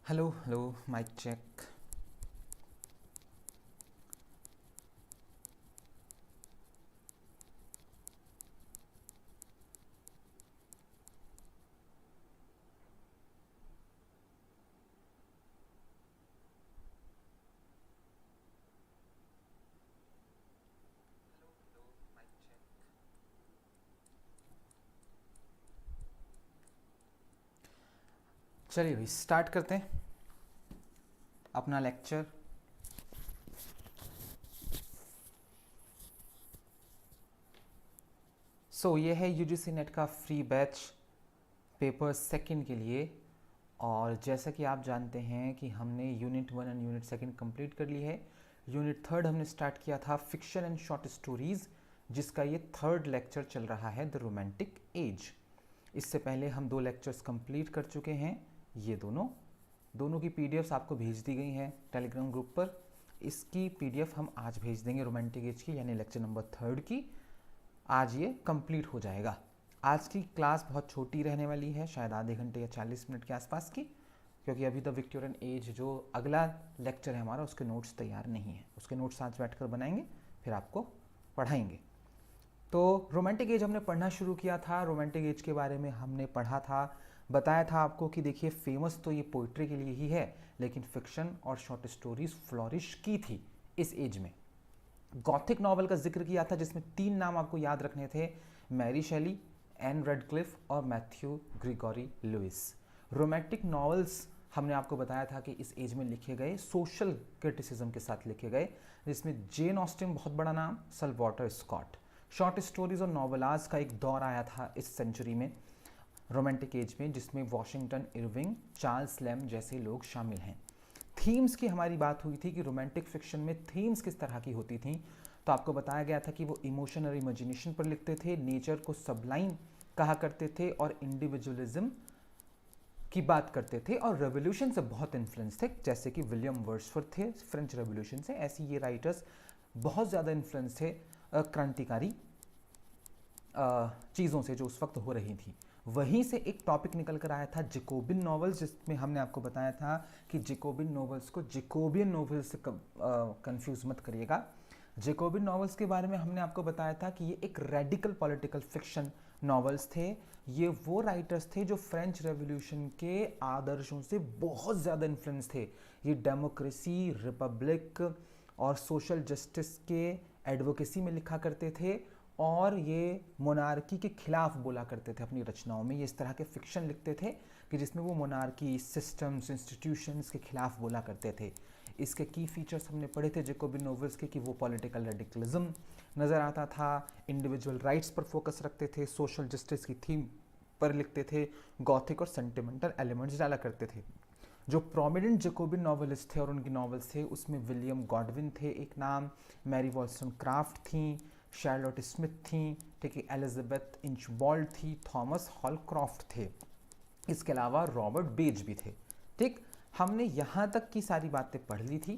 Hello hello mic check. चलिए भाई start करते हैं अपना लेक्चर। ये है यूजीसी नेट का फ्री बैच पेपर सेकंड के लिए। और जैसा कि आप जानते हैं कि हमने unit 1 and unit second complete कर ली है। यूनिट थर्ड हमने स्टार्ट किया था फिक्शन एंड शॉर्ट स्टोरीज, जिसका ये थर्ड लेक्चर चल रहा है, द रोमांटिक एज। इससे पहले हम 2 लेक्चर्स कंप्लीट कर चुके हैं। ये दोनों की पीडीएफ्स आपको भेज दी गई हैं टेलीग्राम ग्रुप पर। इसकी पीडीएफ हम आज भेज देंगे रोमांटिक एज की, यानी लेक्चर नंबर थर्ड की। आज ये कंप्लीट हो जाएगा। आज की क्लास बहुत छोटी रहने वाली है, शायद आधे घंटे या 40 मिनट के आसपास की, क्योंकि अभी द विक्टोरियन एज जो अगला लेक्चर है हमारा, उसके नोट्स तैयार नहीं है। उसके नोट्स आज बैठकर बनाएंगे, फिर आपको पढ़ाएंगे। तो रोमांटिक एज हमने पढ़ना शुरू किया था। रोमांटिक एज के बारे में हमने पढ़ा था, बताया था आपको कि देखिए फेमस तो ये पोइट्री के लिए ही है, लेकिन फिक्शन और शॉर्ट स्टोरीज फ्लॉरिश की थी इस एज में। गॉथिक नॉवल का जिक्र किया था, जिसमें 3 नाम आपको याद रखने थे, मैरी शेली, एन रेडक्लिफ और Matthew Gregory Lewis. Romantic novels हमने आपको बताया था कि इस एज में लिखे गए, सोशल क्रिटिसिज्म के साथ लिखे गए, जिसमें जेन ऑस्टिन बहुत बड़ा नाम, सल्वाटर स्कॉट। शॉर्ट स्टोरीज और नॉवेलाज का एक दौर आया था इस सेंचुरी में, रोमांटिक एज में, जिसमें वॉशिंगटन इरविंग, चार्ल्स लैम जैसे लोग शामिल हैं। थीम्स की हमारी बात हुई थी कि रोमांटिक फिक्शन में थीम्स किस तरह की होती थी। तो आपको बताया गया था कि वो इमोशन और इमेजिनेशन पर लिखते थे, नेचर को सबलाइन कहा करते थे और इंडिविजुअलिज्म की बात करते थे, और रेवोल्यूशन से बहुत इन्फ्लुएंस थे, जैसे कि विलियम वर्ड्सवर्थ थे फ्रेंच रेवोल्यूशन से। ऐसी ये राइटर्स बहुत ज़्यादा इन्फ्लुएंस थे क्रांतिकारी चीज़ों से जो उस वक्त हो रही थी। वहीं से एक टॉपिक निकल कर आया था जेकोबिन नॉवेल्स, जिसमें हमने आपको बताया था कि जेकोबिन नॉवेल्स को जेकोबियन नॉवेल्स से कंफ्यूज मत करिएगा। जेकोबिन नॉवेल्स के बारे में हमने आपको बताया था कि ये एक रेडिकल पॉलिटिकल फिक्शन नॉवेल्स थे। ये वो राइटर्स थे जो फ्रेंच रेवोल्यूशन के आदर्शों से बहुत ज़्यादा इन्फ्लुएंस थे। ये डेमोक्रेसी, रिपब्लिक और सोशल जस्टिस के एडवोकेसी में लिखा करते थे, और ये मोनार्की के खिलाफ बोला करते थे अपनी रचनाओं में। ये इस तरह के फिक्शन लिखते थे कि जिसमें वो मोनार्की, सिस्टम्स, इंस्टीट्यूशंस के खिलाफ बोला करते थे। इसके की फीचर्स हमने पढ़े थे जेकोबिन नॉवेल्स के, कि वो पॉलिटिकल रेडिकलिज्म नज़र आता था, इंडिविजुअल राइट्स पर फोकस रखते थे, सोशल जस्टिस की थीम पर लिखते थे, गॉथिक और सेंटिमेंटल एलिमेंट्स डाला करते थे। जो प्रोमिनेंट जेकोबिन नॉवेलिस्ट थे और उनकी नॉवेल्स थे, उसमें विलियम गॉडविन थे एक नाम, मैरी वॉल्सटोनक्राफ्ट थी, शार्लोट स्मिथ थी, ठीक है, एलिजाबेथ इंचबॉल्ड थी, थॉमस हॉलक्रॉफ्ट थे, इसके अलावा रॉबर्ट बेज भी थे। ठीक, हमने यहाँ तक की सारी बातें पढ़ ली थी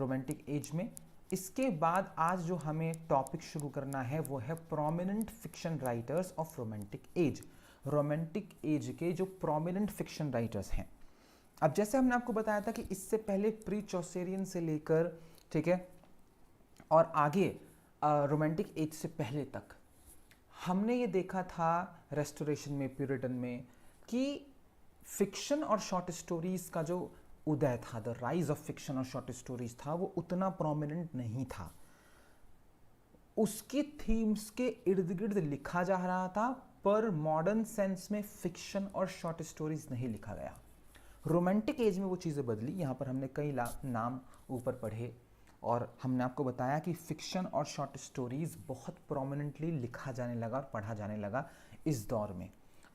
रोमांटिक एज में। इसके बाद आज जो हमें टॉपिक शुरू करना है वो है prominent fiction writers of romantic as. Romantic as के जो प्रोमिनेंट फिक्शन राइटर्स हैं। अब जैसे हमने आपको बताया था कि इससे पहले प्री चौसेरियन से लेकर, ठीक है, और आगे रोमांटिक एज से पहले तक हमने ये देखा था रेस्टोरेशन में, प्यूरिटन में, कि फिक्शन और शॉर्ट स्टोरीज का जो उदय था, द राइज ऑफ फिक्शन और शॉर्ट स्टोरीज था, वो उतना प्रोमिनेंट नहीं था। उसकी थीम्स के इर्द गिर्द लिखा जा रहा था, पर मॉडर्न सेंस में फिक्शन और शॉर्ट स्टोरीज नहीं लिखा गया। रोमांटिक एज में वो चीज़ें बदली। यहाँ पर हमने कई नाम ऊपर पढ़े, और हमने आपको बताया कि फिक्शन और शॉर्ट स्टोरीज बहुत प्रोमिनेंटली लिखा जाने लगा और पढ़ा जाने लगा इस दौर में।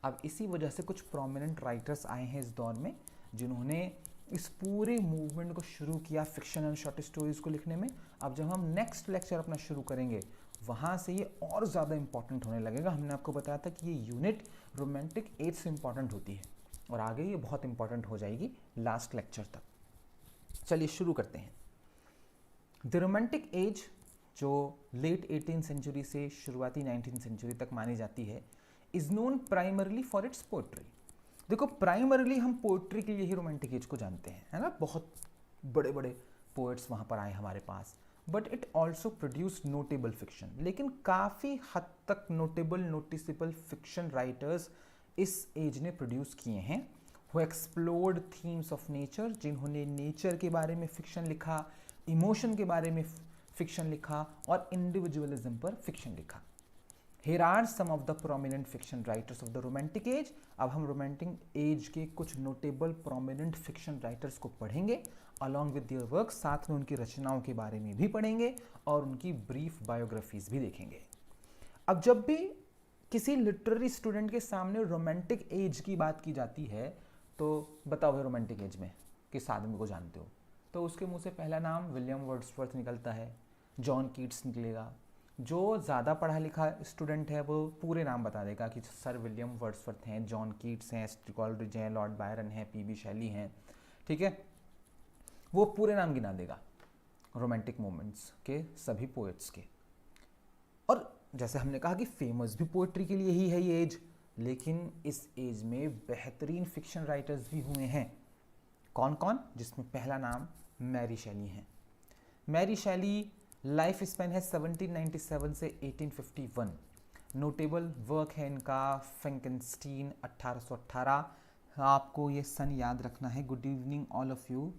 अब इसी वजह से कुछ प्रोमिनेंट राइटर्स आए हैं इस दौर में, जिन्होंने इस पूरे मूवमेंट को शुरू किया फिक्शन एंड शॉर्ट स्टोरीज को लिखने में। अब जब हम नेक्स्ट लेक्चर अपना शुरू करेंगे, वहाँ से ये और ज़्यादा इंपॉर्टेंट होने लगेगा। हमने आपको बताया था कि ये यूनिट रोमांटिक एज से इंपॉर्टेंट होती है, और आगे ये बहुत इंपॉर्टेंट हो जाएगी लास्ट लेक्चर तक। चलिए शुरू करते हैं। द रोमांटिक एज, जो लेट 18th सेंचुरी से शुरुआती 19th सेंचुरी तक मानी जाती है, is known primarily for its poetry. देखो प्राइमरली हम पोइट्री के लिए ही रोमांटिक एज को जानते हैं, है ना, बहुत बड़े बड़े पोइट्स वहाँ पर आए हमारे पास, but it also produce notable fiction. लेकिन काफ़ी हद तक नोटेबल नोटिसेबल फिक्शन राइटर्स इस एज ने प्रोड्यूस किए हैं, who explored themes of nature, जिन्होंने नेचर के बारे में फिक्शन लिखा, इमोशन के बारे में फिक्शन लिखा और इंडिविजुअलिज्म पर फिक्शन लिखा। Here are some of the prominent fiction writers of the romantic age। अब हम romantic age के कुछ notable prominent fiction writers को पढ़ेंगे along with their works, साथ में उनकी रचनाओं के बारे में भी पढ़ेंगे और उनकी brief biographies भी देखेंगे। अब जब भी किसी लिटरेरी स्टूडेंट के सामने रोमांटिक एज की बात की जाती है तो बताओ भाई रोमांटिक एज में किस आदमी को जानते हो, तो उसके मुंह से पहला नाम विलियम वर्ड्सवर्थ निकलता है, जॉन कीट्स निकलेगा। जो ज़्यादा पढ़ा लिखा स्टूडेंट है वो पूरे नाम बता देगा कि सर विलियम वर्ड्सवर्थ हैं, जॉन कीट्स हैं, कॉलरिज हैं, लॉर्ड बायरन हैं, पीबी शैली हैं, ठीक है, वो पूरे नाम गिना देगा रोमांटिक मोमेंट्स के सभी पोएट्स के। और जैसे हमने कहा कि फेमस भी पोएट्री के लिए ही है ये एज, लेकिन इस एज में बेहतरीन फिक्शन राइटर्स भी हुए हैं। कौन कौन? जिसमें पहला नाम मैरी शैली हैं। मैरी शैली लाइफ स्पैन है 1797 से 1851। नोटेबल वर्क है इनका फ्रैंकेनस्टीन 1818। आपको ये सन याद रखना है। Good evening all of you.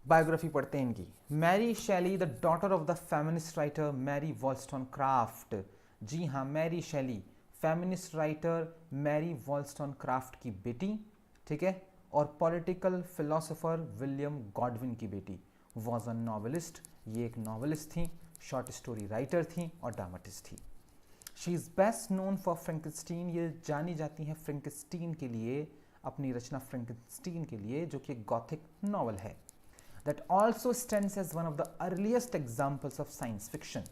Biography पढ़ते हैं इनकी। Mary Shelley the daughter of the feminist writer Mary Wollstonecraft. जी हाँ, मैरी शैली फेमिनिस्ट राइटर मैरी वॉल्स्टोनक्राफ्ट की बेटी, ठीक है, और पॉलिटिकल फिलोसोफर विलियम गॉडविन की बेटी। वॉज अ नॉवेलिस्ट, ये एक नॉवेलिस्ट थी, शॉर्ट स्टोरी राइटर थी और ड्रामाटिस्ट थी। She is best known for फ्रैंकेनस्टीन, ये जानी जाती हैं फ्रैंकेनस्टीन के लिए, अपनी रचना फ्रैंकेनस्टीन के लिए, जो कि एक गॉथिक नॉवल है। That also stands as one of the earliest examples of science fiction,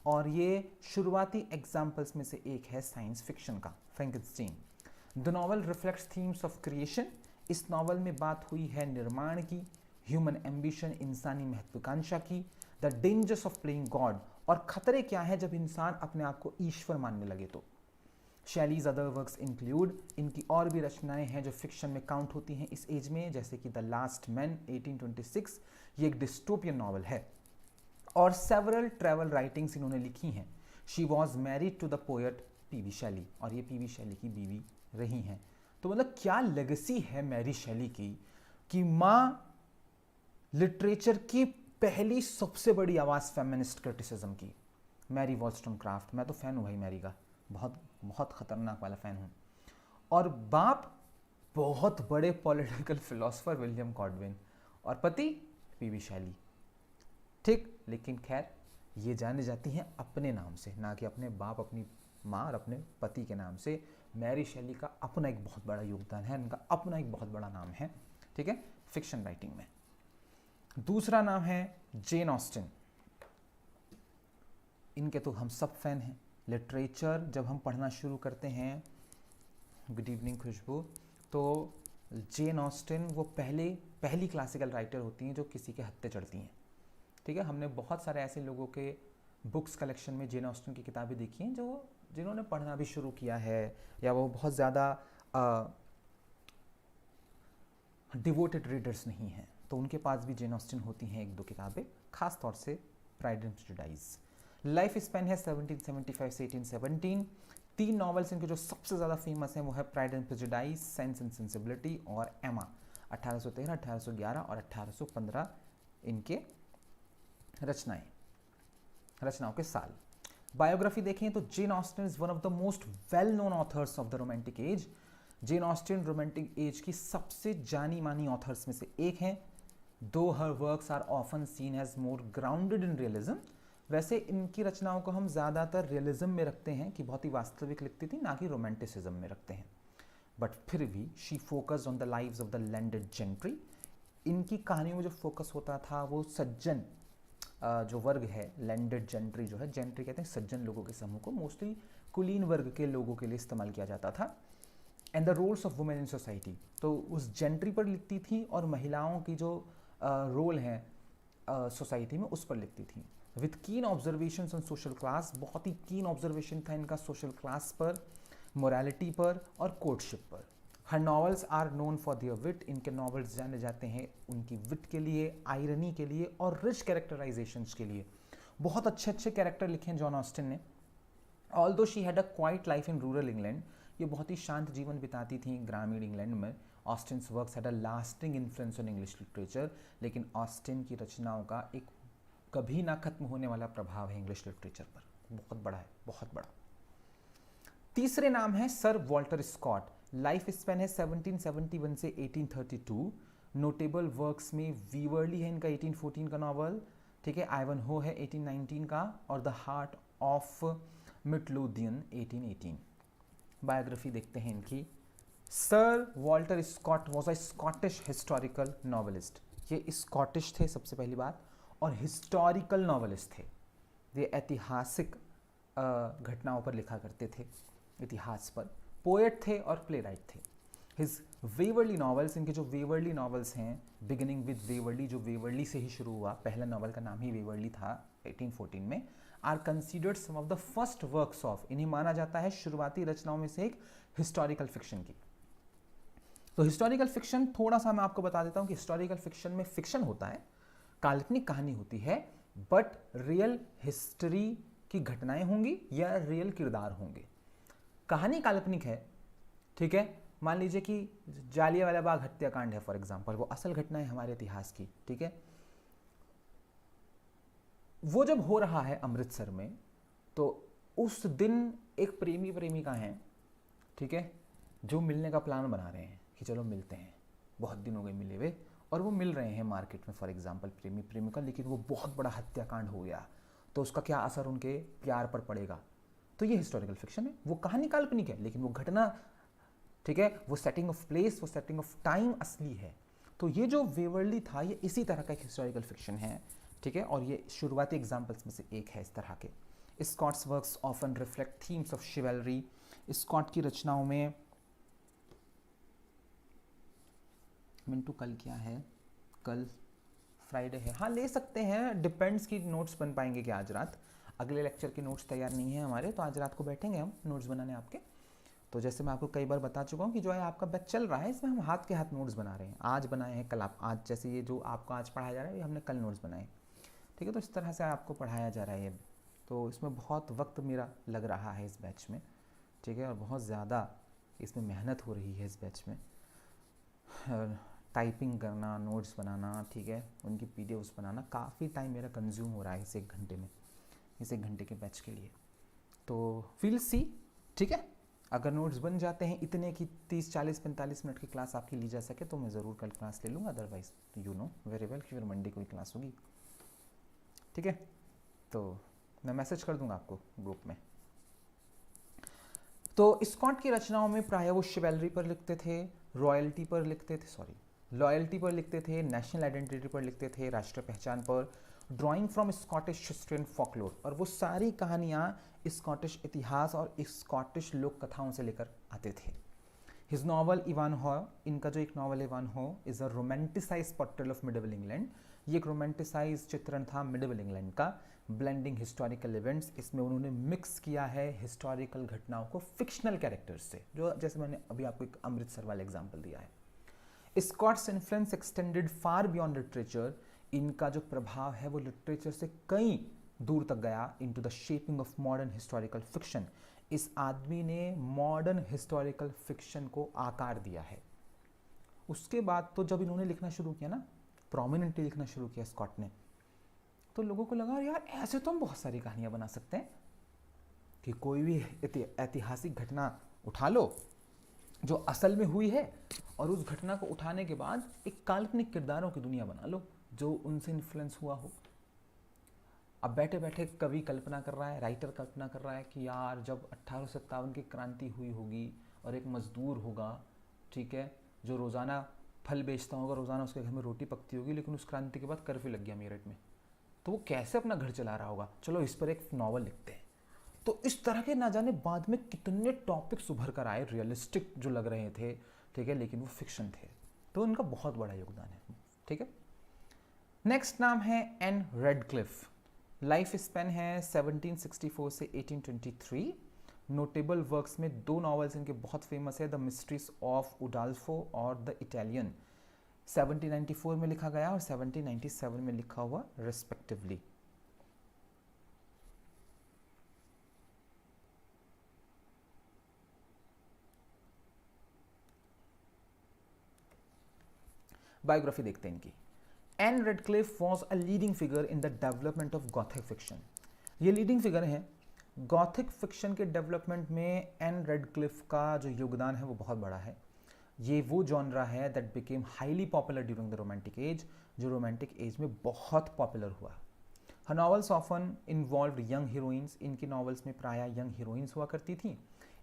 और ये शुरुआती एग्जाम्पल्स में से एक है साइंस फिक्शन का, फ्रैंकेनस्टीन। The novel reflects themes of creation, इस नॉवल में बात हुई है निर्माण की, ह्यूमन एम्बिशन, इंसानी महत्वाकांक्षा की, the dangers of playing God, और खतरे क्या है जब इंसान अपने आप को ईश्वर मानने लगे तो। शैलीज अदर वर्क्स इंक्लूड, इनकी और भी रचनाएं हैं जो फिक्शन में काउंट होती हैं इस एज में, जैसे कि द लास्ट मैन 1826, ये एक डिस्टोपियन नॉवल है, और सेवरल ट्रैवल राइटिंग्स इन्होंने लिखी हैं। She was married to the poet PB Shelley, और ये पीबी शैली की बीवी रही हैं। तो मतलब क्या लेगेसी है मैरी शैली की कि माँ लिटरेचर की पहली सबसे बड़ी आवाज़ फेमिनिस्ट क्रिटिसिज्म की, मैरी वॉल्स्टोनक्राफ्ट। मैं तो फ़ैन हूँ भाई मैरी का, बहुत बहुत ख़तरनाक वाला फ़ैन हूँ। और बाप बहुत बड़े पॉलिटिकल फिलोसफर विलियम गॉडविन, और पति पीबी शैली, ठीक। लेकिन खैर ये जाने जाती हैं अपने नाम से, ना कि अपने बाप, अपनी माँ और अपने पति के नाम से। मैरी शैली का अपना एक बहुत बड़ा योगदान है, इनका अपना एक बहुत बड़ा नाम है, ठीक है, फिक्शन राइटिंग में। दूसरा नाम है जेन ऑस्टिन। इनके तो हम सब फैन हैं। लिटरेचर जब हम पढ़ना शुरू करते हैं, गुड इवनिंग खुशबू, तो जेन ऑस्टिन वो पहली क्लासिकल राइटर होती हैं जो किसी के हत्थे चढ़ती हैं, ठीक है। हमने बहुत सारे ऐसे लोगों के बुक्स कलेक्शन में जेन ऑस्टिन की किताबें देखी हैं जिन्होंने पढ़ना भी शुरू किया है, या वो बहुत ज़्यादा डिवोटेड रीडर्स नहीं हैं, तो उनके पास भी जेन ऑस्टिन होती हैं एक दो किताबें, खास तौर से pride and prejudice. Life span है 1775 से 1817। 3 नॉवेल्स इनके जो सबसे ज़्यादा फेमस हैं वो है pride and prejudice, sense and sensibility और एमा। 1813, 1811 और 1815 इनके रचनाओं के साल। बायोग्राफी देखें तो Jane Austen is one of the most well known authors of the romantic as. Jane Austen romantic as की सबसे जानी मानी ऑथर्स में से एक हैं, दो her works are often seen as more grounded in realism. वैसे इनकी रचनाओं को हम ज़्यादातर रियलिज्म में रखते हैं कि बहुत ही वास्तविक लिखती थी, ना कि रोमांटिसिज्म में रखते हैं, बट फिर भी she focused on the lives of the landed gentry. इनकी कहानियों में जो फोकस होता था वो सज्जन जो वर्ग है, लैंडेड जेंट्री जो है, जेंट्री कहते हैं सज्जन लोगों के समूह को, मोस्टली कुलीन वर्ग के लोगों के लिए इस्तेमाल किया जाता था। And the roles of women in society, तो उस जेंट्री पर लिखती थी, और महिलाओं की जो रोल है सोसाइटी में उस पर लिखती थी। विथ कीन ऑब्जर्वेशन ऑन सोशल क्लास, बहुत ही कीन ऑब्जर्वेशन था इनका सोशल क्लास पर, मोरालिटी पर और कोर्टशिप पर। Her novels are known for their wit, इनके नॉवेल्स जाने जाते हैं उनकी विट के लिए, आयरनी के लिए और रिच कैरेक्टराइजेशंस के लिए। बहुत अच्छे अच्छे कैरेक्टर लिखे हैं जॉन ऑस्टिन ने। Although she had a quite life in rural England, ये बहुत ही शांत जीवन बिताती थी ग्रामीण इंग्लैंड में। Austen's works had a lasting influence on English literature, लेकिन ऑस्टिन की रचनाओं का एक कभी ना खत्म होने वाला प्रभाव है इंग्लिश लिटरेचर पर, बहुत बड़ा है, बहुत बड़ा। तीसरे नाम है sir Walter Scott. Life span है 1771 से 1832। नोटेबल वर्क्स में वीवर्ली है इनका 1814 का नॉवल, ठीक है, आइवनहो है 1819 का, और the heart of Midlothian 1818। Biography देखते हैं इनकी। Sir Walter Scott was a Scottish historical novelist. ये स्कॉटिश थे सबसे पहली बात, और हिस्टोरिकल नॉवलिस्ट थे। ये ऐतिहासिक घटनाओं पर लिखा करते थे, इतिहास पर। पोएट थे और प्ले राइट थे। हिज वेवर्ली नॉवेल्स, इनके जो वेवर्ली नॉवेल्स हैं, बिगिनिंग विद वेवर्ली, जो वेवर्ली से ही शुरू हुआ, पहला नॉवल का नाम ही वेवर्ली था 1814 में, are considered some of the first works of, इन्हें माना जाता है शुरुआती रचनाओं में से एक हिस्टोरिकल फिक्शन की। तो हिस्टोरिकल फिक्शन थोड़ा सा मैं आपको बता देता हूं कि हिस्टोरिकल फिक्शन में फिक्शन होता है, काल्पनिक कहानी होती है, बट रियल हिस्ट्री की घटनाएं होंगी या रियल किरदार होंगे। कहानी काल्पनिक है, ठीक है, मान लीजिए कि जालियांवाला बाग हत्याकांड है फॉर एग्जांपल, वो असल घटना है हमारे इतिहास की, ठीक है। वो जब हो रहा है अमृतसर में, तो उस दिन एक प्रेमी प्रेमिका हैं, ठीक है, जो मिलने का प्लान बना रहे हैं कि चलो मिलते हैं, बहुत दिन हो गए मिले हुए, और वो मिल रहे हैं मार्केट में फॉर एग्जांपल प्रेमी प्रेमिका, लेकिन वो बहुत बड़ा हत्याकांड हो गया, तो उसका क्या असर उनके प्यार पर पड़ेगा। तो ये हिस्टोरिकल फिक्शन है। वो कहानी काल्पनिक है, लेकिन वो घटना, ठीक है, वो सेटिंग ऑफ प्लेस, वो सेटिंग ऑफ टाइम असली है। तो ये जो वेवर्ली था, ये इसी तरह का एक हिस्टोरिकल फिक्शन है, ठीक है, और ये शुरुआती एग्जाम्पल्स में से एक है इस तरह के। Scott's works often reflect themes of chivalry. Scott की रचनाओं में, मिंटू कल क्या है, कल फ्राइडे है, हाँ ले सकते हैं, डिपेंड्स की नोट्स बन पाएंगे कि आज रात, अगले लेक्चर के नोट्स तैयार नहीं है हमारे, तो आज रात को बैठेंगे हम नोट्स बनाने आपके। तो जैसे मैं आपको कई बार बता चुका हूँ कि जो है आपका बैच चल रहा है, इसमें हम हाथ के हाथ नोट्स बना रहे हैं, आज बनाए हैं कल आप, आज जैसे ये जो आपको आज पढ़ाया जा रहा है ये हमने कल नोट्स बनाए, ठीक है। तो इस तरह से आपको पढ़ाया जा रहा है ये, तो इसमें बहुत वक्त मेरा लग रहा है इस बैच में, ठीक है, और बहुत ज़्यादा इसमें मेहनत हो रही है इस बैच में, टाइपिंग करना, नोट्स बनाना, ठीक है, उनकी पीडीएफ्स बनाना, काफ़ी टाइम मेरा कंज्यूम हो रहा है इस एक घंटे में, इस एक घंटे के बैच के लिए। तो विल सी, ठीक है, अगर नोट्स बन जाते हैं इतने की 30, 40, 45 मिनट की क्लास आपकी ली जा सके तो मैं ज़रूर कल क्लास ले लूँगा, otherwise you know very well कि फिर मंडे कोई क्लास होगी, ठीक है। तो मैं मैसेज कर दूंगा आपको ग्रुप में। तो स्कॉट की रचनाओं में प्रायः वो शिवेलरी पर लिखते थे, रॉयल्टी पर लिखते थे, सॉरी लॉयल्टी पर लिखते थे, नेशनल आइडेंटिटी पर लिखते थे, राष्ट्रीय पहचान पर, drawing from Scottish history and folklore, और वो सारी कहानियाँ स्कॉटिश इतिहास और स्कॉटिश लोक कथाओं से लेकर आते थे। हिज नॉवल इवानहो, इनका जो एक novel Ivanhoe is a romanticise portrait of medieval England, ये एक रोमांटिसाइज चित्रण था मिडिवल इंग्लैंड का, ब्लेंडिंग हिस्टोरिकल इवेंट्स, इसमें उन्होंने मिक्स किया है हिस्टोरिकल घटनाओं को फिक्शनल कैरेक्टर्स से, जो जैसे मैंने अभी आपको एक अमृतसर वाला एग्जाम्पल दिया है। Scott's influence extended far beyond literature, इनका जो प्रभाव है वो लिटरेचर से कई दूर तक गया, into the shaping of modern historical fiction, इस आदमी ने मॉडर्न हिस्टोरिकल फिक्शन को आकार दिया है। उसके बाद तो जब इन्होंने लिखना शुरू किया ना, प्रोमिनेंटली लिखना शुरू किया स्कॉट ने, तो लोगों को लगा यार ऐसे तो हम बहुत सारी कहानियां बना सकते हैं कि कोई भी ऐतिहासिक घटना उठा लो जो असल में हुई है, और उस घटना को उठाने के बाद एक काल्पनिक किरदारों की दुनिया बना लो जो उनसे इन्फ्लुएंस हुआ हो। अब बैठे बैठे कवि कल्पना कर रहा है, राइटर कल्पना कर रहा है कि यार जब 1857 की क्रांति हुई होगी और एक मजदूर होगा, ठीक है, जो रोज़ाना फल बेचता होगा, रोज़ाना उसके घर में रोटी पकती होगी, लेकिन उस क्रांति के बाद कर्फ्यू लग गया मेरठ में, तो वो कैसे अपना घर चला रहा होगा, चलो इस पर एक नॉवल लिखते हैं। तो इस तरह के ना जाने बाद में कितने टॉपिक्स उभर कर आए, रियलिस्टिक जो लग रहे थे, ठीक है, लेकिन वो फिक्शन थे, तो उनका बहुत बड़ा योगदान है, ठीक है। नेक्स्ट नाम है एन रेडक्लिफ। लाइफ स्पैन है 1764 से 1823। नोटेबल वर्क्स में 2 नॉवेल्स इनके बहुत फेमस है, द मिस्ट्रीज ऑफ उडाल्फो और द इटालियन, 1794 में लिखा गया और 1797 में लिखा हुआ रिस्पेक्टिवली। बायोग्राफी देखते हैं इनकी। Ann Radcliffe was a leading figure in the development of gothic fiction. ये लीडिंग फिगर है गॉथिक फिक्शन के डेवलपमेंट में। एन रेडक्लिफ का जो योगदान है वो बहुत बड़ा है। ये वो जॉनरा है that became highly popular during the romantic age, जो रोमांटिक एज में बहुत पॉपुलर हुआ। Her novels often involve young heroines. इनकी नॉवेल्स में प्रायः यंग हीरोइंस हुआ करती थी।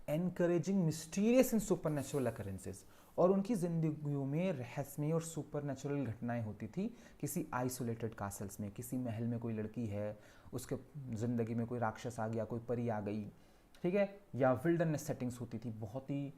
Encouraging mysterious and supernatural occurrences, और उनकी जिंदगियों में रहस्यमय और सुपरनेचुरल घटनाएं होती थी। किसी आइसोलेटेड कासल्स में, किसी महल में कोई लड़की है, उसके ज़िंदगी में कोई राक्षस आ गया, कोई परी आ गई, ठीक है, या विल्डरनेस सेटिंग्स होती थी, बहुत ही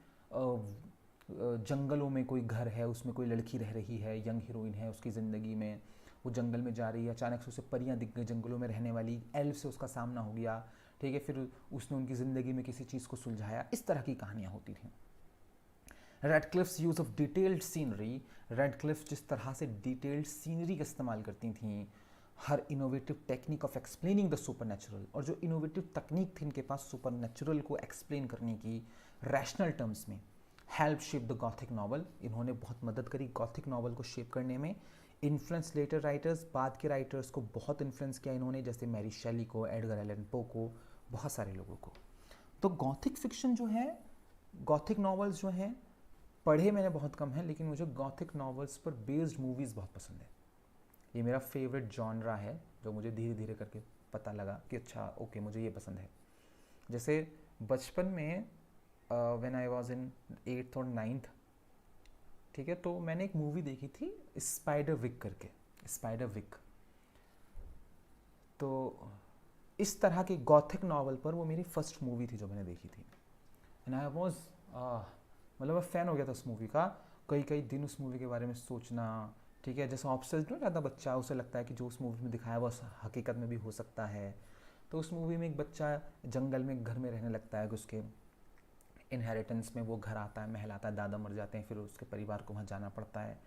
जंगलों में कोई घर है, उसमें कोई लड़की रह रही है, यंग हीरोइन है, उसकी ज़िंदगी में वो जंगल में जा रही है, अचानक से उसे परियां दिख गई, जंगलों में रहने वाली एल्फ से उसका सामना हो गया, ठीक है, फिर उसने उनकी ज़िंदगी में किसी चीज़ को सुलझाया। इस तरह की कहानियाँ होती थीं। Radcliffe's use of detailed scenery, Radcliffe जिस तरह से डिटेल्ड सीनरी का इस्तेमाल करती थीं, her innovative technique of explaining the supernatural, और जो इनोवेटिव तकनीक थी इनके पास सुपरनेचुरल को एक्सप्लेन करने की रैशनल टर्म्स में, help shape the Gothic novel, इन्होंने बहुत मदद करी गॉथिक नॉवल को शेप करने में। इन्फ्लुएंस लेटर राइटर्स, बाद के राइटर्स को बहुत इन्फ्लुएंस किया इन्होंने, जैसे मैरी शेली को, एडगर एलन पो को, बहुत सारे लोगों को। तो गॉथिक फिक्शन जो है, गॉथिक नॉवेल्स जो हैं, पढ़े मैंने बहुत कम है, लेकिन मुझे गॉथिक नॉवेल्स पर बेस्ड मूवीज़ बहुत पसंद है। ये मेरा फेवरेट जॉनरा है, जो मुझे धीरे धीरे करके पता लगा कि अच्छा ओके मुझे ये पसंद है। जैसे बचपन में when I was in 8th और 9th, ठीक है, तो मैंने एक मूवी देखी थी स्पाइडर विक करके, स्पाइडर विक। तो इस तरह के गॉथिक नॉवल पर वो मेरी फर्स्ट मूवी थी जो मैंने देखी थी, एंड आई वाज मतलब मैं फ़ैन हो गया था उस मूवी का। कई कई दिन उस मूवी के बारे में सोचना, ठीक है, जैसे ऑब्सेस्ड हो जाता बच्चा, उसे लगता है कि जो उस मूवी में दिखाया वो हकीकत में भी हो सकता है। तो उस मूवी में एक बच्चा जंगल में घर में रहने लगता है कि उसके इनहेरिटेंस में वो घर आता है, महल आता है, दादा मर जाते हैं, फिर उसके परिवार को वहाँ जाना पड़ता है।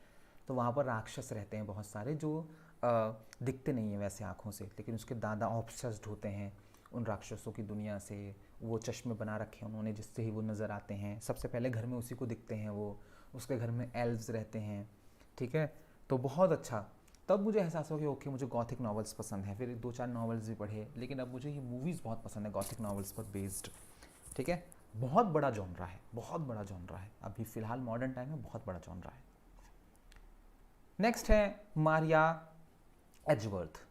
तो वहाँ पर राक्षस रहते हैं बहुत सारे, जो दिखते नहीं हैं वैसे आँखों से, लेकिन उसके दादा ऑब्सेस्ड होते हैं उन राक्षसों की दुनिया से। वो चश्मे बना रखे हैं उन्होंने जिससे ही वो नज़र आते हैं। सबसे पहले घर में उसी को दिखते हैं वो, उसके घर में एल्व्स रहते हैं, ठीक है। तो बहुत अच्छा, तब मुझे एहसास हो कि ओके मुझे गॉथिक नॉवेल्स पसंद है। फिर 2-4 नॉवेल्स भी पढ़े, लेकिन अब मुझे ये मूवीज़ बहुत पसंद है गॉथिक नॉवेल्स पर बेस्ड, ठीक है। बहुत बड़ा जॉनरा है, बहुत बड़ा जॉनरा है, अभी फ़िलहाल मॉडर्न टाइम में बहुत बड़ा जॉनरा है। नेक्स्ट है मारिया एजवर्थ।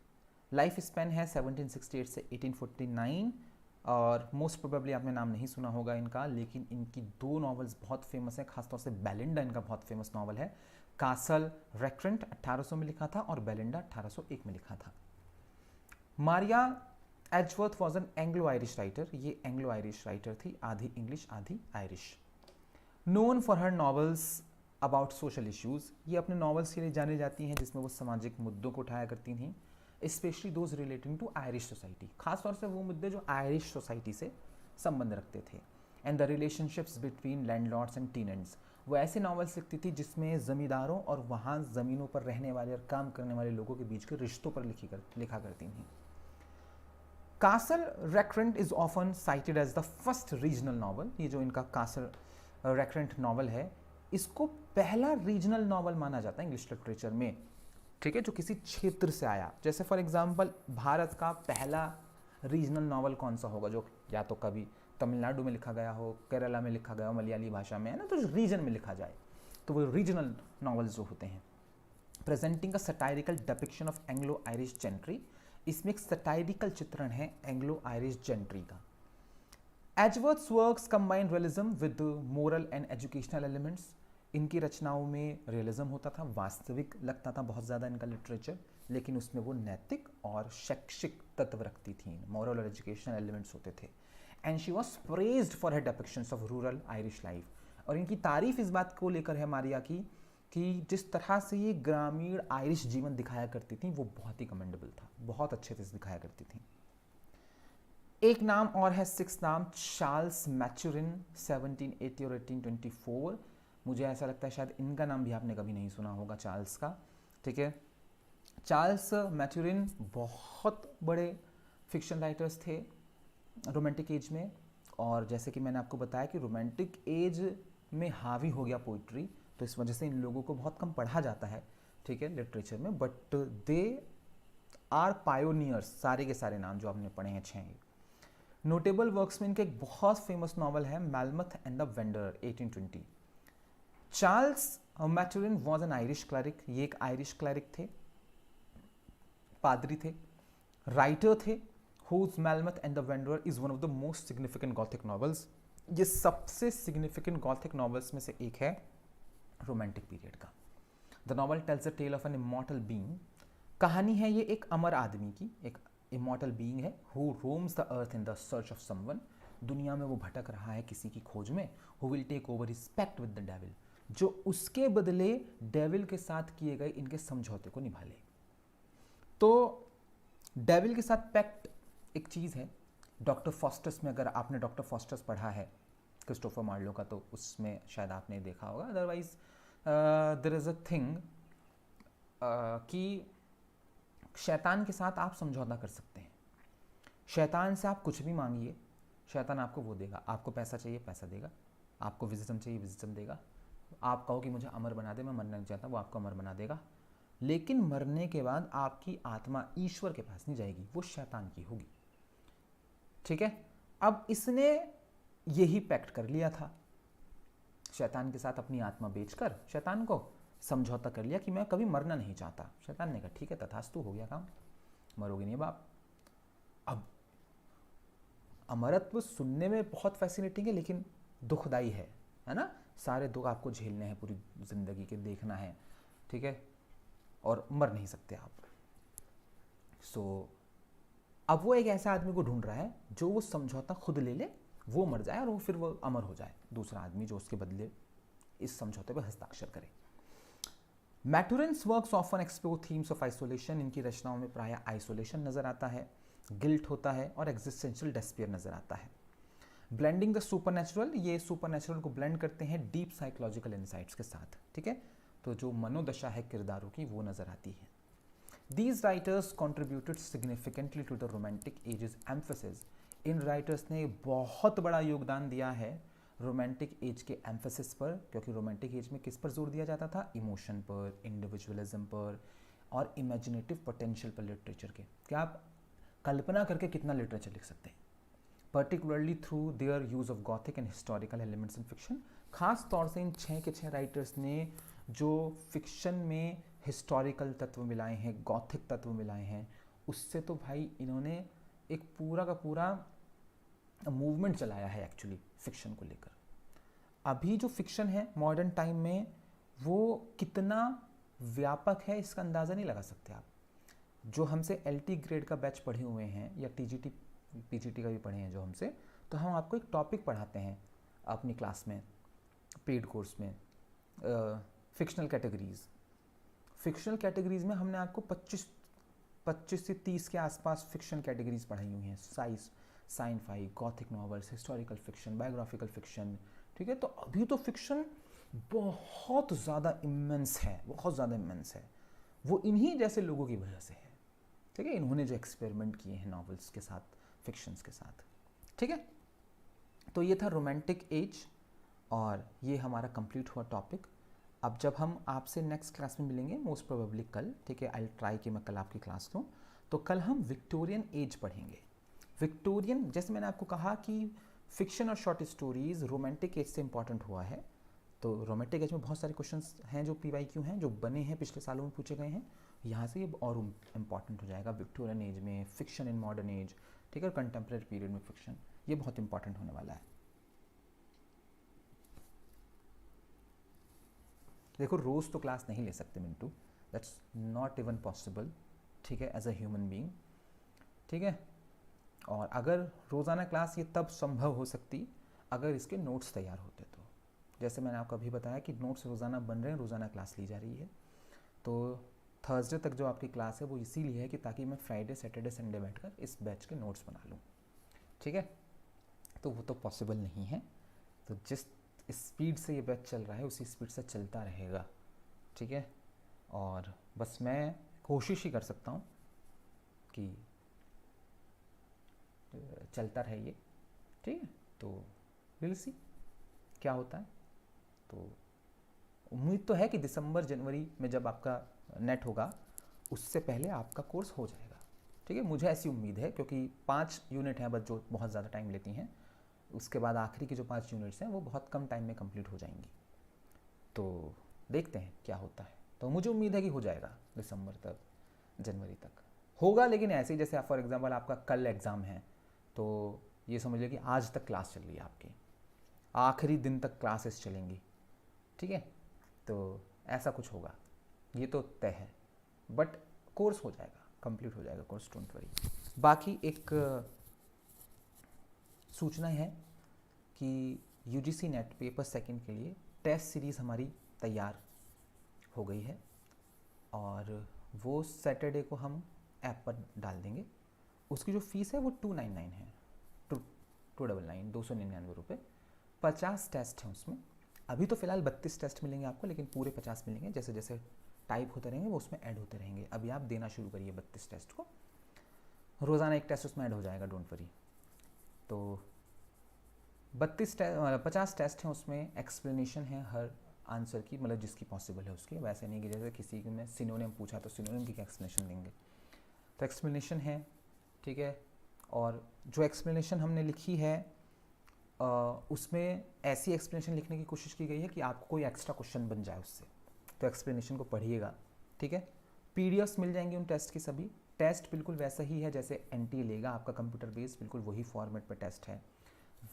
लाइफ स्पैन है 1768 से 1849, और मोस्ट प्रोबेबली आपने नाम नहीं सुना होगा इनका, लेकिन इनकी 2 नॉवेल्स बहुत फेमस हैं, खासतौर से बेलिंडा इनका बहुत फेमस नॉवल है। कासल रेक्रेंट 1800 में लिखा था और बेलिंडा 1801 में लिखा था। Maria Edgeworth was an Anglo Irish writer. ये एंग्लो आयरिश राइटर थी, आधी इंग्लिश आधी Irish. Known for her novels about social issues. ये अपने नॉवेल्स के लिए जानी जाती हैं जिसमें वो सामाजिक मुद्दों को उठाया करती थीं, specially those relating to Irish society, खासतौर से वो मुद्दे जो आयरिश सोसाइटी से संबंध रखते थे। And the relationships between landlords and tenants. वो ऐसे नॉवेल्स लिखती थी जिसमें ज़मींदारों और वहाँ ज़मीनों पर रहने वाले और काम करने वाले लोगों के बीच के रिश्तों पर लिखा करती थीं। Castle Rackrent is often cited as the first regional novel. ये जो इनका कासल रेक्रेंट नॉवल है, इसको पहला रीजनल नॉवल माना जाता है इंग्लिश लिटरेचर में, ठीक है, जो किसी क्षेत्र से आया। जैसे फॉर एग्जांपल भारत का पहला रीजनल नॉवल कौन सा होगा, जो या तो कभी तमिलनाडु में लिखा गया हो, केरला में लिखा गया हो, मलयाली भाषा में, है ना, तो रीजन में लिखा जाए, तो वो रीजनल नॉवेल्स जो होते हैं। Presenting a satirical depiction of Anglo Irish gentry. इसमें एक सटायरिकल चित्रण है एंग्लो आयरिश जेंट्री का। Edgeworth's works combine realism with moral and educational elements. इनकी रचनाओं में रियलिज्म होता था, वास्तविक लगता था बहुत ज़्यादा इनका लिटरेचर, लेकिन उसमें वो नैतिक और शैक्षिक तत्व रखती थी, मॉरल और एजुकेशनल एलिमेंट्स होते थे। And she was praised for her depictions of rural Irish life. और इनकी तारीफ इस बात को लेकर है मारिया की कि जिस तरह से ये ग्रामीण आयरिश जीवन दिखाया करती थी वो बहुत ही कमेंडेबल था, बहुत अच्छे से दिखाया करती थी। एक नाम और है, सिक्स नाम, चार्ल्स मैचुरिन, 1780 और 1824। मुझे ऐसा लगता है शायद इनका नाम भी आपने कभी नहीं सुना होगा, चार्ल्स का। ठीक है, चार्ल्स मैचुरिन बहुत बड़े फिक्शन राइटर्स थे रोमांटिक एज में। और जैसे कि मैंने आपको बताया कि रोमांटिक एज में हावी हो गया पोइट्री, तो इस वजह से इन लोगों को बहुत कम पढ़ा जाता है, ठीक है, लिटरेचर में। बट दे आर पायोनियर्स, सारे के सारे नाम जो आपने पढ़े हैं छः। नोटेबल वर्क्स में इनका एक बहुत फेमस नॉवल है Melmoth and the Wanderer, 1820। Charles Maturin was an Irish cleric, ये एक आयरिश क्लरिक थे, पादरी थे, राइटर थे। Whose Melmoth and the Wanderer is one of the most significant Gothic novels. ये सबसे significant Gothic novels में से एक है रोमांटिक पीरियड का। The novel tells the tale of an immortal being. कहानी है ये एक अमर आदमी की, एक immortal being है, who roams the earth in the search of someone. दुनिया में वो भटक रहा है किसी की खोज में, who will take over his pact with the devil, जो उसके बदले डेविल के साथ किए गए इनके समझौते को निभा ले। तो डेविल के साथ पैक्ट एक चीज़ है। डॉक्टर फॉस्टर्स में, अगर आपने डॉक्टर फॉस्टर्स पढ़ा है क्रिस्टोफर मार्लो का, तो उसमें शायद आपने देखा होगा। Otherwise there is a thing कि शैतान के साथ आप समझौता कर सकते हैं। शैतान से आप कुछ भी मांगिए, शैतान आपको वो देगा। आपको पैसा चाहिए, पैसा देगा। आपको विजडम चाहिए, विजडम देगा। आप कहो कि मुझे अमर बना दे, मैं मरना नहीं चाहता, वो आपको अमर बना देगा। लेकिन मरने के बाद आपकी आत्मा ईश्वर के पास नहीं जाएगी, वो शैतान की होगी। ठीक है, अब इसने यही पैक्ट कर लिया था शैतान के साथ, अपनी आत्मा बेचकर शैतान को समझौता कर लिया कि मैं कभी मरना नहीं चाहता। शैतान ने कहा ठीक है, तथास्तु, हो गया काम, मरोगे नहीं बाप। अब अमरत्व सुनने में बहुत फैसिनेटिंग है, लेकिन दुखदाई है ना। सारे दुख आपको झेलने हैं पूरी जिंदगी के, देखना है, ठीक है, और मर नहीं सकते आप। अब वो एक ऐसा आदमी को ढूंढ रहा है जो वो समझौता खुद ले ले, वो मर जाए और वो फिर वो अमर हो जाए, दूसरा आदमी जो उसके बदले इस समझौते पर हस्ताक्षर करे। Maturin's works often explore themes of isolation. इनकी रचनाओं में प्रायः आइसोलेशन नजर आता है, गिल्ट होता है और एग्जिस्टेंशियल डेस्पेयर नजर आता है। ब्लेंडिंग द सुपरनेचुरल, ये सुपरनेचुरल को ब्लेंड करते हैं डीप साइकोलॉजिकल इनसाइट्स के साथ, ठीक है। तो जो मनोदशा है किरदारों की, वो नजर आती है। These writers contributed significantly to the romantic age's emphasis. In writers ने बहुत बड़ा योगदान दिया है रोमांटिक एज के एम्फेसिस पर, क्योंकि रोमांटिक एज में किस पर जोर दिया जाता था? इमोशन पर, इंडिविजुअलिज्म पर और इमेजिनेटिव पोटेंशियल पर लिटरेचर के। क्या आप कल्पना करके कितना लिटरेचर लिख सकते हैं? Particularly through their use of Gothic and historical elements in fiction. खास तौर से इन 6 के 6 राइटर्स ने जो फिक्शन में हिस्टोरिकल तत्व मिलाए हैं, गॉथिक तत्व मिलाए हैं, उससे तो भाई इन्होंने एक पूरा का पूरा मूवमेंट चलाया है एक्चुअली फिक्शन को लेकर। अभी जो फिक्शन है मॉडर्न टाइम में, वो कितना व्यापक है इसका अंदाज़ा नहीं लगा सकते आप। जो हमसे LT ग्रेड का बैच पढ़े हुए हैं या TGT PGT का भी पढ़े हैं जो हमसे, तो हम आपको एक टॉपिक पढ़ाते हैं अपनी क्लास में, पेड कोर्स में, फिक्शनल कैटेगरीज। फिक्शनल कैटेगरीज में हमने आपको 25 से 30 के आसपास फिक्शन कैटेगरीज पढ़ाई हुई हैं। Sign-phi, Gothic novels, historical fiction, biographical fiction, ठीक है। तो अभी तो फिक्शन बहुत ज़्यादा इमेंस है, बहुत ज़्यादा इमेंस है। वो इन्हीं जैसे लोगों की वजह से है, ठीक है, इन्होंने जो एक्सपेरिमेंट किए हैं नॉवेल्स के साथ, फिक्शंस के साथ, ठीक है। तो ये था रोमांटिक एज और ये हमारा कंप्लीट हुआ टॉपिक। अब जब हम आपसे नेक्स्ट क्लास में मिलेंगे, मोस्ट प्रोबेबली कल, ठीक है, आई ट्राई कि मैं कल आपकी क्लास लूँ, तो कल हम विक्टोरियन एज पढ़ेंगे। विक्टोरियन, जैसे मैंने आपको कहा कि फिक्शन और शॉर्ट स्टोरीज रोमांटिक एज से इंपॉर्टेंट हुआ है, तो रोमांटिक एज में बहुत सारे क्वेश्चंस हैं जो PYQ हैं, जो बने हैं, पिछले सालों में पूछे गए हैं। यहाँ से ये और इम्पॉर्टेंट हो जाएगा विक्टोरियन एज में, फिक्शन इन मॉडर्न एज, ठीक है, कंटेम्प्रेरी पीरियड में फिक्शन, ये बहुत इंपॉर्टेंट होने वाला है। देखो, रोज़ तो क्लास नहीं ले सकते Mintu, that's not even possible, ठीक है, एज अ ह्यूमन बीइंग, ठीक है। और अगर रोज़ाना क्लास ये तब संभव हो सकती अगर इसके नोट्स तैयार होते। तो जैसे मैंने आपको अभी बताया कि नोट्स रोज़ाना बन रहे हैं, रोज़ाना क्लास ली जा रही है। तो थर्सडे तक जो आपकी क्लास है वो इसीलिए है कि ताकि मैं फ्राइडे, सैटरडे, संडे बैठकर इस बैच के नोट्स बना लूँ। ठीक है, तो वो तो पॉसिबल नहीं है। तो जिस स्पीड से ये बैच चल रहा है उसी स्पीड से चलता रहेगा, ठीक है। और बस मैं कोशिश ही कर सकता हूँ कि चलता रहे ये, ठीक है। तो विल सी क्या होता है। तो उम्मीद तो है कि दिसंबर जनवरी में जब आपका नेट होगा उससे पहले आपका कोर्स हो जाएगा, ठीक है। मुझे ऐसी उम्मीद है क्योंकि 5 यूनिट हैं बस जो बहुत ज़्यादा टाइम लेती हैं, उसके बाद आखिरी की जो 5 यूनिट्स हैं वो बहुत कम टाइम में कंप्लीट हो जाएंगी। तो देखते हैं क्या होता है। तो मुझे उम्मीद है कि हो जाएगा दिसंबर तक, जनवरी तक होगा। लेकिन ऐसे ही जैसे फॉर एग्जांपल आपका कल एग्ज़ाम है तो ये समझ लो कि आज तक क्लास चल रही है आपकी, आखिरी दिन तक क्लासेस चलेंगी, ठीक है। तो ऐसा कुछ होगा, ये तो तय है। बट कोर्स हो जाएगा, कंप्लीट हो जाएगा कोर्स, डोंट वरी। बाकी एक सूचना है कि यूजीसी नेट पेपर सेकंड के लिए टेस्ट सीरीज़ हमारी तैयार हो गई है और वो सैटरडे को हम ऐप पर डाल देंगे। उसकी जो फ़ीस है वो 299 है, 299 रुपये। 50 टेस्ट हैं उसमें। अभी तो फ़िलहाल 32 टेस्ट मिलेंगे आपको, लेकिन पूरे 50 मिलेंगे। जैसे जैसे टाइप होते रहेंगे वो उसमें ऐड होते रहेंगे। अभी आप देना शुरू करिए 32 टेस्ट को, रोज़ाना एक टेस्ट उसमें ऐड हो जाएगा, डोंट वरी। तो 50 टेस्ट हैं उसमें। एक्सप्लेनेशन है हर आंसर की, मतलब जिसकी पॉसिबल है उसकी। वैसे नहीं कि जैसे किसी को मैं सिनोनिम पूछा तो सिनोनिम की क्या एक्सप्लेनेशन देंगे। तो एक्सप्लेनेशन है, ठीक है। और जो एक्सप्लेनेशन हमने लिखी है उसमें ऐसी एक्सप्लेनेशन लिखने की कोशिश की गई है कि आपको कोई एक्स्ट्रा क्वेश्चन बन जाए उससे। तो एक्सप्लेनेशन को पढ़िएगा, ठीक है। पीडीएफ्स मिल जाएंगी उन टेस्ट की सभी। टेस्ट बिल्कुल वैसा ही है जैसे एनटीए लेगा आपका कंप्यूटर बेस्ड, बिल्कुल वही फॉर्मेट पर टेस्ट है।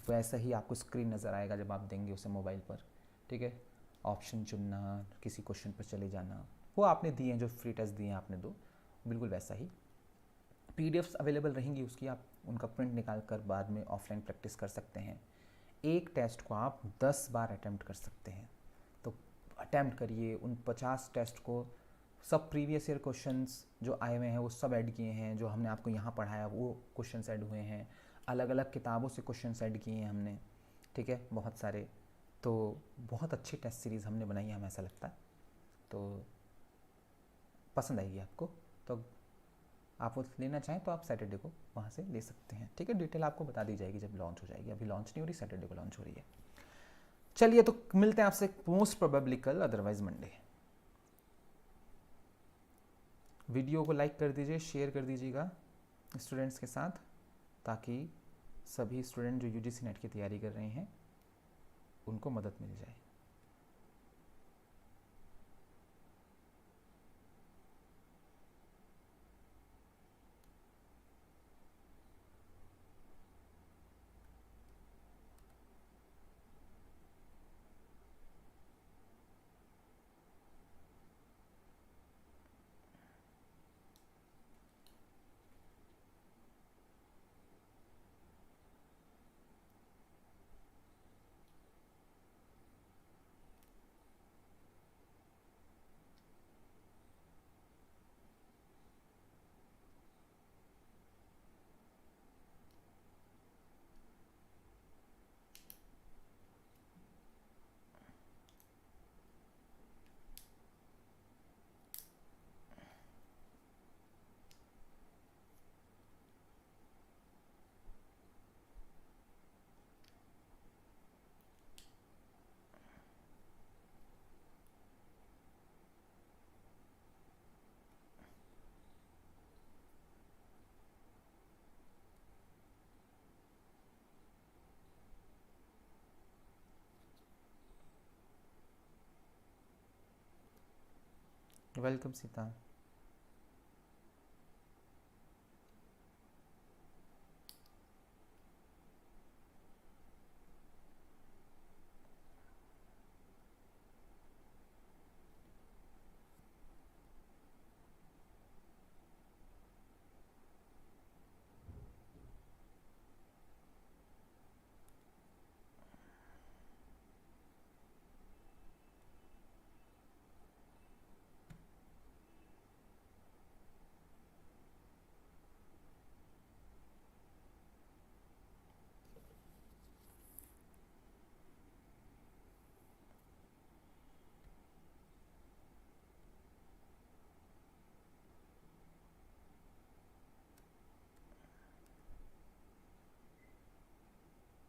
वैसा ही आपको स्क्रीन नज़र आएगा जब आप देंगे उसे मोबाइल पर, ठीक है। ऑप्शन चुनना, किसी क्वेश्चन पर चले जाना, वो आपने दिए हैं, जो फ्री टेस्ट दिए हैं आपने दो, बिल्कुल वैसा ही। पीडीएफ्स अवेलेबल रहेंगी उसकी, आप उनका प्रिंट निकाल कर बाद में ऑफलाइन प्रैक्टिस कर सकते हैं। एक टेस्ट को आप 10 बार अटैम्प्ट कर सकते हैं। तो अटैम्प्ट करिए उन 50 टेस्ट को। सब प्रीवियस ईयर क्वेश्चंस जो आए हुए हैं वो सब ऐड किए हैं, जो हमने आपको यहाँ पढ़ाया वो क्वेश्चंस ऐड हुए हैं। अलग अलग किताबों से क्वेश्चंस ऐड किए हैं हमने, ठीक है, बहुत सारे। तो बहुत अच्छी टेस्ट सीरीज़ हमने बनाई है, हमें ऐसा लगता है। तो पसंद आएगी आपको। तो आप वो लेना चाहें तो आप सैटरडे को वहाँ से ले सकते हैं, ठीक है। डिटेल आपको बता दी जाएगी जब लॉन्च हो जाएगी। अभी लॉन्च नहीं हो रही, सैटरडे को लॉन्च हो रही है। चलिए, तो मिलते हैं आपसे मोस्ट प्रोबेबली कल, अदरवाइज मंडे। वीडियो को लाइक कर दीजिए, शेयर कर दीजिएगा स्टूडेंट्स के साथ, ताकि सभी स्टूडेंट जो यूजीसी नेट की तैयारी कर रहे हैं उनको मदद मिल जाए। वेलकम सीता।